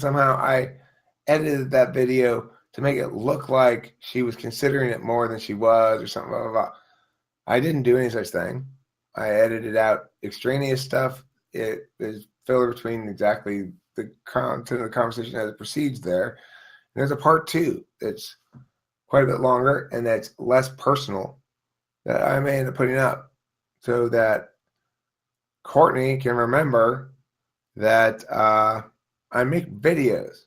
somehow I edited that video to make it look like she was considering it more than she was or something, blah, blah, blah. I didn't do any such thing. I edited out extraneous stuff. It is filler between exactly the content of the conversation as it proceeds there. And there's a part 2 that's quite a bit longer and that's less personal that I may end up putting up so that Courtney can remember that I make videos.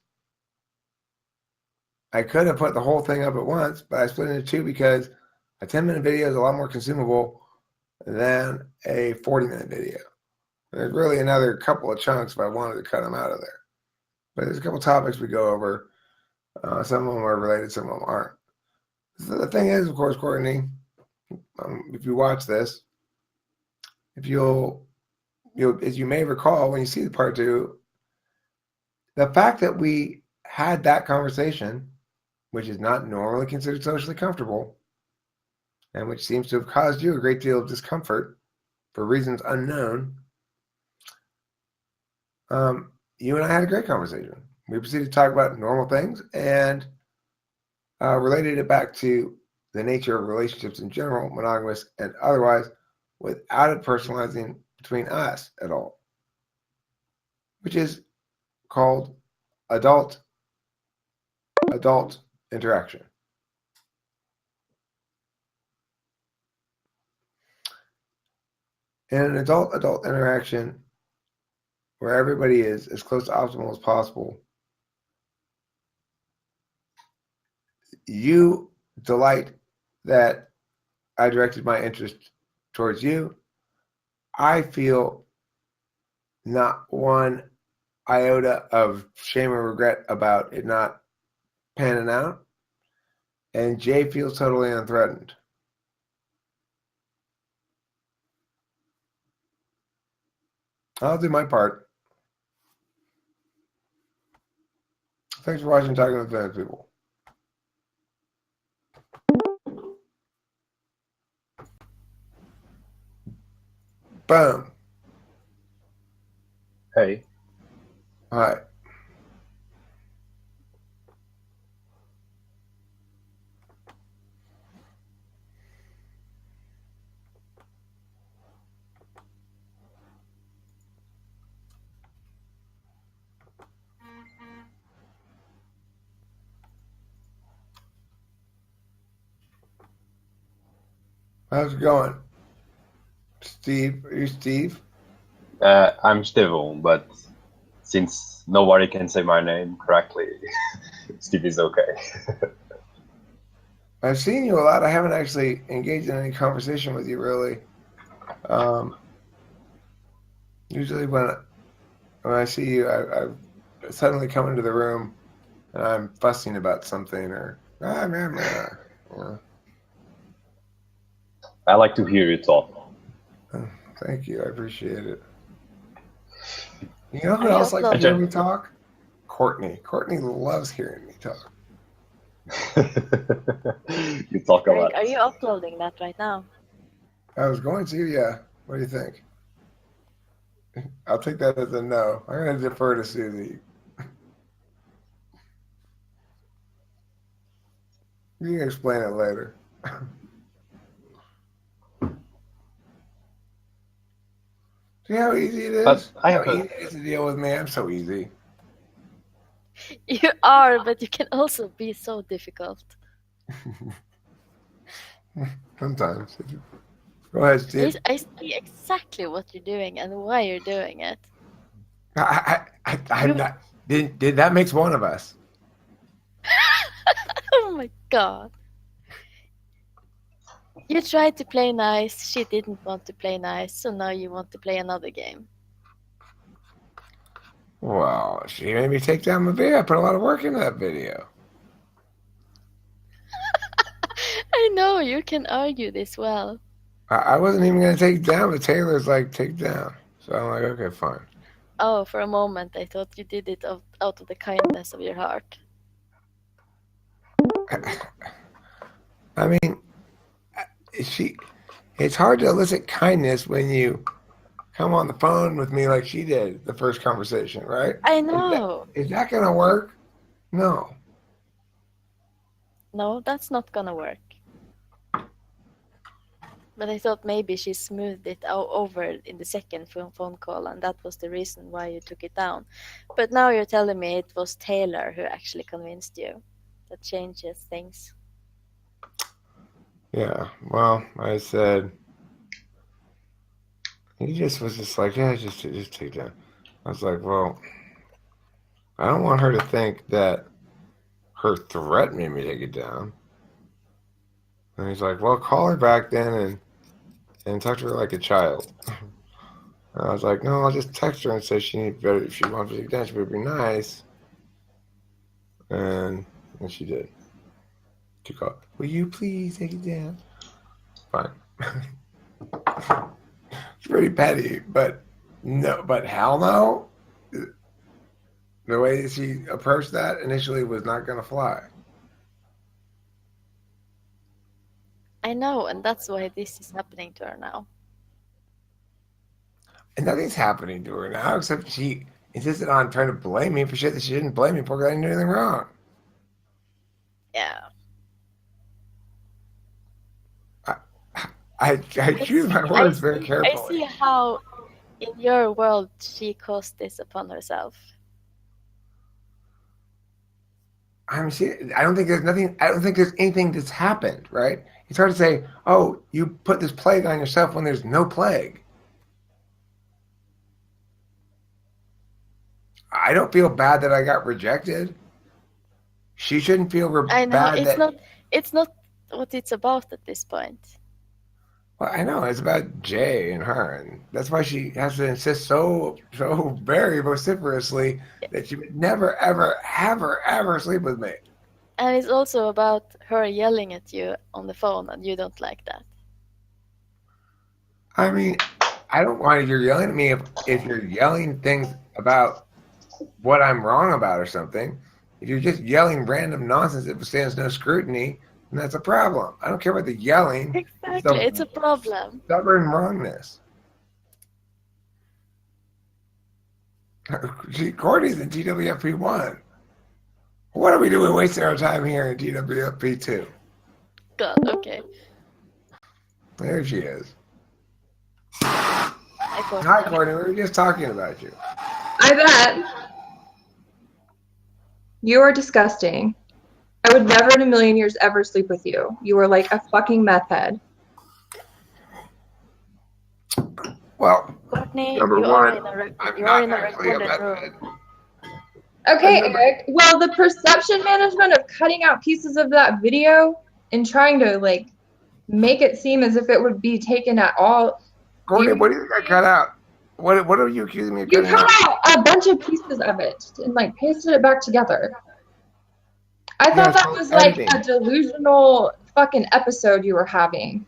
I could have put the whole thing up at once, but I split it into 2 because a 10-minute video is a lot more consumable than a 40-minute video. There's really another couple of chunks if I wanted to cut them out of there. But there's a couple topics we go over. Some of them are related, some of them aren't. So the thing is, of course, Courtney, if you watch this, if you'll, as you may recall, when you see the part 2, the fact that we had that conversation, which is not normally considered socially comfortable, and which seems to have caused you a great deal of discomfort for reasons unknown, you and I had a great conversation. We proceeded to talk about normal things and related it back to the nature of relationships in general, monogamous and otherwise, without it personalizing between us at all, which is called adult interaction. In an adult interaction where everybody is as close to optimal as possible, you delight that I directed my interest towards you. I feel not one iota of shame or regret about it not panning out. And Jay feels totally unthreatened. I'll do my part. Thanks for watching Talking with Famous People. Boom. Hey. Hi. How's it going? Steve, are you Steve? I'm Stevo, but since nobody can say my name correctly, Steve is okay. I've seen you a lot. I haven't actually engaged in any conversation with you, really. Usually when I see you, I suddenly come into the room and I'm fussing about something or yeah. I like to hear you talk. Thank you. I appreciate it. You know who else likes to hear me talk? Courtney. Courtney loves hearing me talk. You talk a lot. Are you uploading that right now? I was going to, yeah. What do you think? I'll take that as a no. I'm going to defer to Susie. You can explain it later. See how easy it is? How easy it is to deal with me? I'm so easy. You are, but you can also be so difficult. Sometimes. Go ahead, Steve. I see exactly what you're doing and why you're doing it. I'm not. Did that makes one of us? Oh my god. You tried to play nice, she didn't want to play nice, so now you want to play another game. Well, she made me take down my video. I put a lot of work into that video. I know, you can argue this well. I wasn't even going to take down, but Taylor's like, take down. So I'm like, okay, fine. Oh, for a moment, I thought you did it out of the kindness of your heart. I mean, it's hard to elicit kindness when you come on the phone with me like she did the first conversation, right? I know. Is that going to work? No. No, that's not gonna work. But I thought maybe she smoothed it over in the second phone call, and that was the reason why you took it down. But now you're telling me it was Taylor who actually convinced you. That changes things. Yeah, well, I said, he just was just like, yeah, just take it down. I was like, well, I don't want her to think that her threat made me take it down. And he's like, well, call her back then and talk to her like a child. And I was like, no, I'll just text her and say she needs better. If she wants to take it down, she would be nice. And she did. She called, will you please take it down? Fine. It's pretty petty, but no, but hell no. The way that she approached that initially was not going to fly. I know, and that's why this is happening to her now. And nothing's happening to her now except she insisted on trying to blame me for shit that she didn't blame me for because I didn't do anything wrong. Yeah. I choose my words very carefully. I see how, in your world, she caused this upon herself. I don't think there's nothing. I don't think there's anything that's happened. Right? It's hard to say. Oh, you put this plague on yourself when there's no plague. I don't feel bad that I got rejected. She shouldn't feel I know bad. it's not what it's about at this point. Well, I know it's about Jay and her, and that's why she has to insist so very vociferously that she would never, ever, ever sleep with me. And it's also about her yelling at you on the phone, and you don't like that. I mean, I don't want you're yelling at me if you're yelling things about what I'm wrong about or something. If you're just yelling random nonsense that stands no scrutiny, then that's a problem. I don't care about the yelling. Exactly, it's a problem. Stubborn wrongness. See, Courtney's in TWFP1. What are we doing wasting our time here in TWFP2? God, okay. There she is. Hi, Hi, Courtney. We were just talking about you. I bet. You are disgusting. I would never in a million years ever sleep with you. You are like a fucking meth head. Well, Courtney, number you one, are in a I'm you're in not a actually a recorded meth room. head. Okay, Remember- Eric. Well, the perception management of cutting out pieces of that video and trying to like make it seem as if it would be taken at all. Courtney, what do you think I cut out? What are you accusing me of You cutting cut out? out a bunch of pieces of it and like pasted it back together. I Yeah, thought it's that called was like editing. a delusional fucking episode you were having.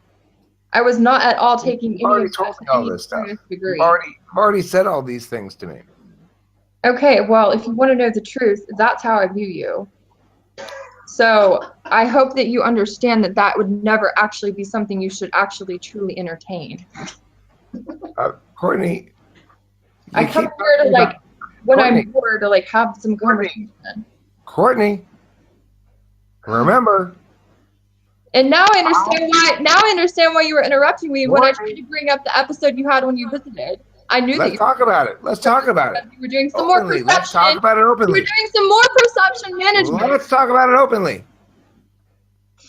I was not at all taking any already of told that me to all any this stuff. serious degree. You've already said all these things to me. Okay, well, if you want to know the truth, that's how I view you. So I hope that you understand that that would never actually be something you should actually truly entertain. Courtney, I you come keep here to talking like, about- when Courtney. I'm bored, to like have some conversation. Courtney, remember, And now I understand why. Now I understand why you were interrupting me when I What? tried to bring up the episode you had when you visited. I knew that let's you talk about it. Let's talk about it. were doing some more Openly. Let's talk perception. about it You were openly. doing some more perception management. Let's talk about it openly.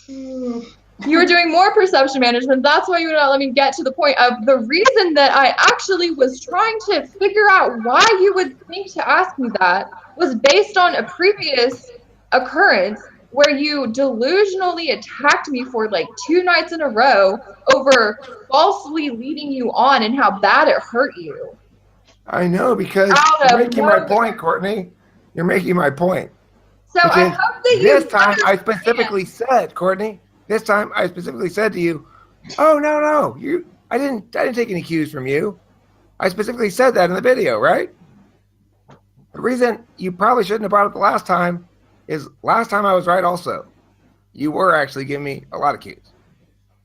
You were doing more perception management. That's why you would not let me get to the point of the reason that I actually was trying to figure out why you would think to ask me that was based on a previous occurrence where you delusionally attacked me for like 2 nights in a row over falsely leading you on and how bad it hurt you. I know, because Out you're of making my nowhere. point, Courtney. You're making my point. So I Because hope that you this time I understand. specifically said, Courtney, this time I specifically said to you, oh, no, I didn't take any cues from you. I specifically said that in the video, right? The reason you probably shouldn't have brought it the last time is last time I was right also. You were actually giving me a lot of cues.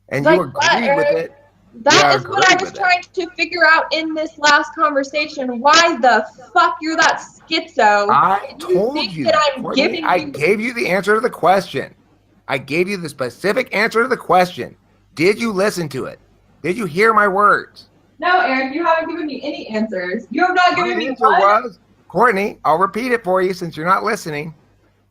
And Like you what, agreed with Eric? it. That is what I agree was with trying to figure out in this last conversation. Why the fuck you're that schizo? I and told think you, that I'm Courtney, giving I you. gave you the answer to the question. I gave you the specific answer to the question. Did you listen to it? Did you hear my words? No, Eric, you haven't given me any answers. You have not My given me answer one. was, Courtney, I'll repeat it for you since you're not listening.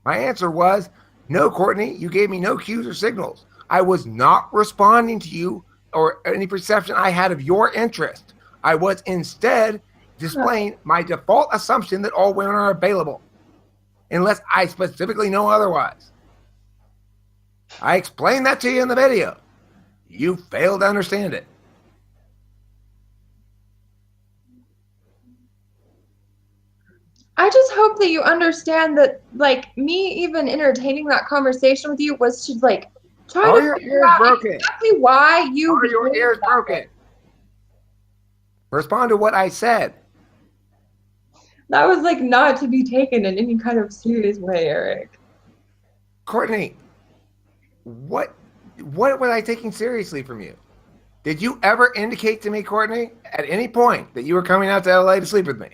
My answer was, no, Courtney, you gave me no cues or signals. I was not responding to you or any perception I had of your interest. I was instead displaying my default assumption that all women are available, unless I specifically know otherwise. I explained that to you in the video. You failed to understand it. I just hope that you understand that, like, me even entertaining that conversation with you was to, like, try Are to your figure ears out broken? exactly why you Are your behaved ears that broken? way. Respond to what I said. That was, like, not to be taken in any kind of serious way, Eric. Courtney, what was I taking seriously from you? Did you ever indicate to me, Courtney, at any point that you were coming out to LA to sleep with me?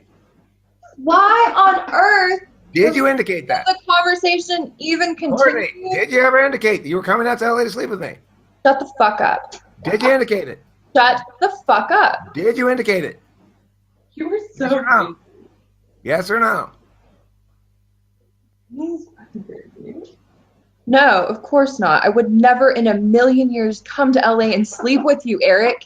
Why on earth Did you indicate that? the conversation even Courtney, continue? did you ever indicate that you were coming out to LA to sleep with me? Shut the fuck up. Did you indicate it? Shut the fuck up. Did you indicate it? You were Yes or no? Yes or no? No, of course not. I would never in a million years come to LA and sleep with you, Eric.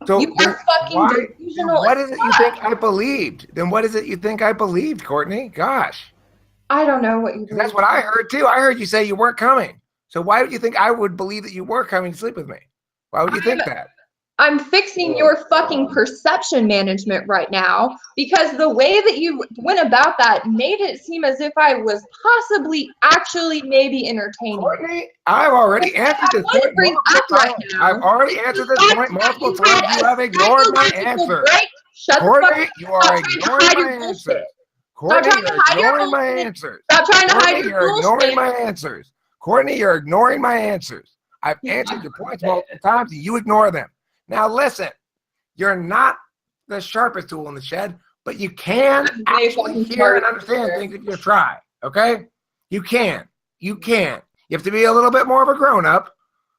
So You then are fucking delusional. what is it you as think fuck. I believed? Then what is it you think I believed, Courtney? Gosh. I don't know what you 'Cause that's what I heard too. I heard you say you weren't coming. So why would you think I would believe that you were coming to sleep with me? Why would you think that? I'm fixing your fucking perception management right now because the way that you went about that made it seem as if I was possibly actually maybe entertaining. Courtney, I've already answered this want to point bring multiple up right times. now I've already answered this point multiple times. You have ignored my answer. Shut the fuck Courtney, up. you are Stop trying to ignoring hide your my bullshit. answers. Courtney, trying to you're hide your ignoring my bullshit. answers. Stop trying to hide Courtney, your you're ignoring bullshit. my answers. Courtney, you're ignoring my answers. I've answered your points multiple times and you ignore them. Now listen, you're not the sharpest tool in the shed, but you can actually hear and understand things if you try. Okay? You can. You can. You have to be a little bit more of a grown-up,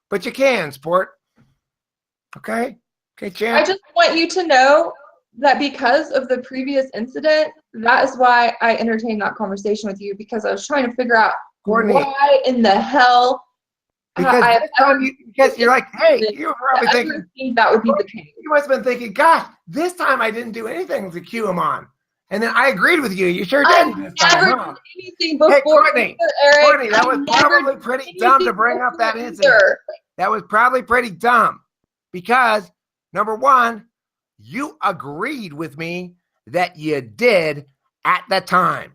but you can, sport. Okay? Okay, I champ? just want you to know that because of the previous incident, that is why I entertained that conversation with you, because I was trying to figure out Courtney. why in the hell Because I have this time ever because you're like, hey, you were probably ever thinking, think that would be the case. you must have been thinking, gosh, this time I didn't do anything to cue him on. And then I agreed with you. You sure I've didn't this time, never huh? done anything before. Hey, Courtney, Eric. Courtney, that I've was never probably done pretty dumb to anything bring up that before incident. either. That was probably pretty dumb because, number one, you agreed with me that you did at the time.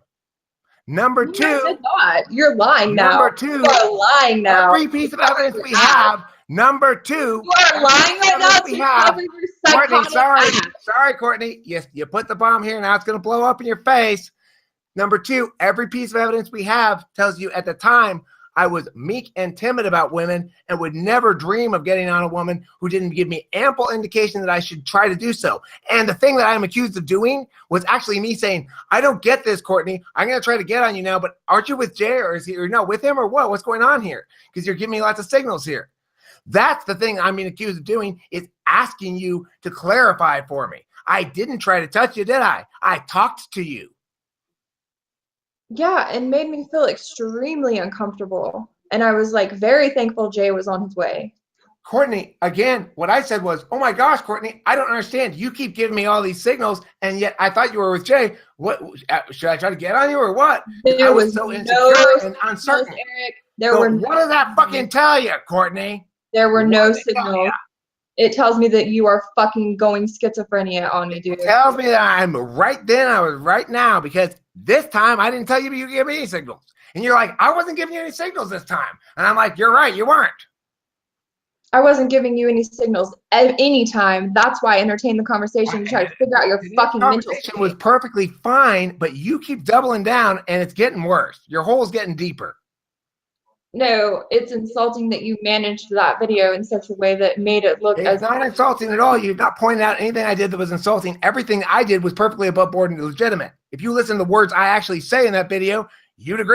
Number I two, did not. You're lying now. number two, You are lying now. every piece of evidence we have, number two, You are lying right now we to have, cover your Courtney, psychotic sorry. ass. Sorry, Courtney. Yes, you put the bomb here. Now it's going to blow up in your face. Number two, every piece of evidence we have tells you at the time I was meek and timid about women and would never dream of getting on a woman who didn't give me ample indication that I should try to do so. And the thing that I'm accused of doing was actually me saying, I don't get this, Courtney. I'm going to try to get on you now, but aren't you with Jay or is he or no with him or what? What's going on here? Because you're giving me lots of signals here. That's the thing I'm being accused of doing, is asking you to clarify for me. I didn't try to touch you, did I? I talked to you. Yeah, and made me feel extremely uncomfortable. And I was like very thankful Jay was on his way. Courtney, again, what I said was, oh my gosh, Courtney, I don't understand. You keep giving me all these signals, and yet I thought you were with Jay. What should I try to get on you or what? I was so insecure and uncertain. Eric. There So were what does that fucking tell you, Courtney? no What does it tell signals. ya? It tells me that you are fucking going schizophrenia on me, dude. It tells me that I'm right then, I was right now, because this time I didn't tell you, but you gave me any signals. And you're like, I wasn't giving you any signals this time. And I'm like, you're right, you weren't. I wasn't giving you any signals at any time. That's why I entertained the conversation to try to figure out your fucking mental Conversation state. was perfectly fine, but you keep doubling down and it's getting worse. Your hole's getting deeper. No, it's insulting that you managed that video in such a way that made it look It's as not insulting at all. You've not pointed out anything I did that was insulting. Everything I did was perfectly above board and legitimate. If you listen to the words I actually say in that video, you'd agree.